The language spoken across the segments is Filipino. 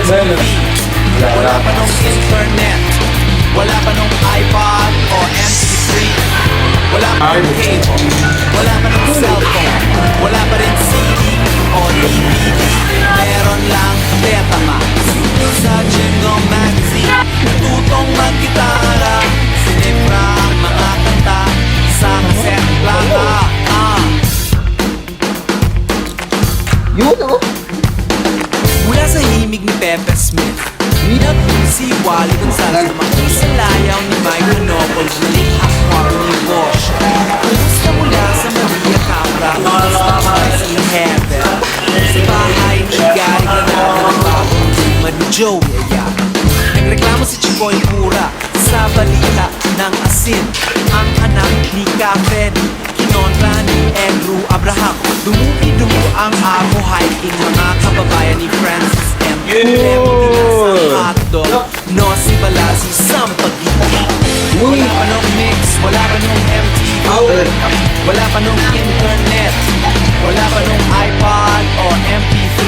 TV. Wala pa nung internet, wala pa nung iPod o MP3. Wala pa nung cable, wala pa nung cellphone, wala pa rin CD o DVD. Meron lang Betamax. Sa Jingle Magazine, natutong mag-gitara. Sinipra ang mga kanta sa cassette plaka. Mula sa himig ni Pepe Smith, si Wally Gonzalez, makisalayaw ni Mike Monopoly, muling akwang ni Bosch. Kumusta mula sa Maria Capra, kumusta tayo sa heaven. Sa bahay ni Gary Granada ng bagong luma ni Joey Ayala. Nagreklamo si Chicoy Pura sa balita ng asin. Ang anak ni Cafedi, kinontra ni Andrew Abraham. Dumugi-dumo ang Armo hiking, mga kababayan ni Francis M. Hotdog, no si Balasi Sampagiti. Wala pa nung mix, wala pa nung MTV, wala pa nung internet, wala pa nung iPod o MP3,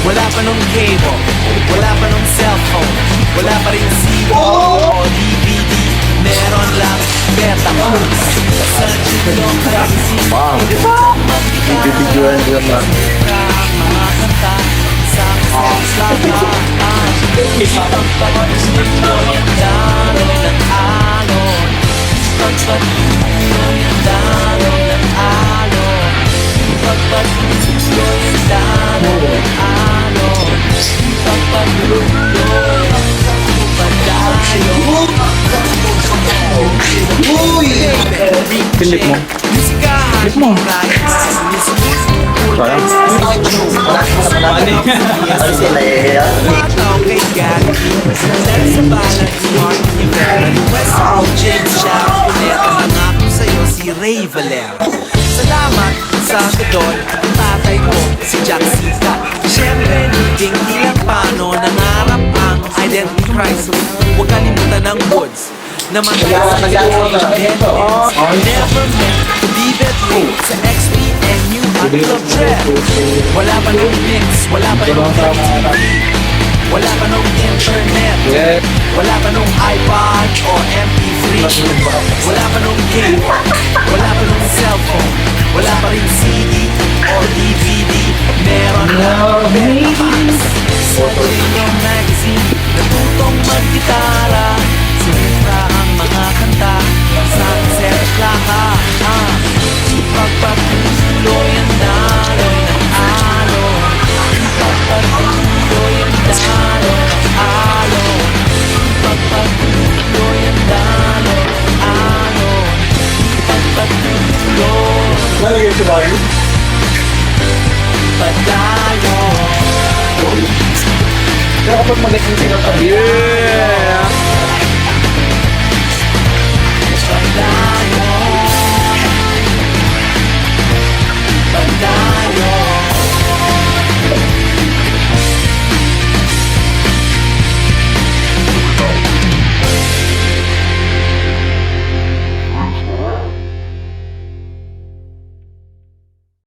wala pa nung cable, wala pa nung cellphone, wala pa rin CD o DVD. Meron lang Betamax. Sa Jingle Magazine, Bibidyoan ko na. mga kanta sa cassette plaka. Pagpatuloy ang daloy ng alon. Pagpatuloy ang daloy ng alon. Pagpatuloy ang daloy ng alon. Pagpatuloy padayon. Pilip mo. Musikahan Pilip mo. Mataw kay Gary dahil sa balat ni Mark Rivera. West James siya ang puneta. Nangako sa'yo si Ray Valera. Salamat sa kadol ang tatay ko si Jack Sita. Siyempre naging ilang paano nangarap ang identity crisis. Huwag kalimutan ng Woods na matay sa never meant to be that way. Sa XPNU at Club Dread, wala pa nung mix, wala pa nung TV, wala pa nung internet, wala pa nung iPod o MP3, wala pa nung cable, wala pa nung cellphone, wala pa rin CD o DVD. Meron lang Betamax. Sa Jingle Magazine, natutong mag-gitara. Sinipra ang mga kanta sa cassette plaka. Pagpatuloy ang daloy ng alon. Pagpatuloy ang daloy ng alon. Pagpatuloy ang daloy ng alon. Pagpatuloy padayon. Kaya kapag mag-iisip ka,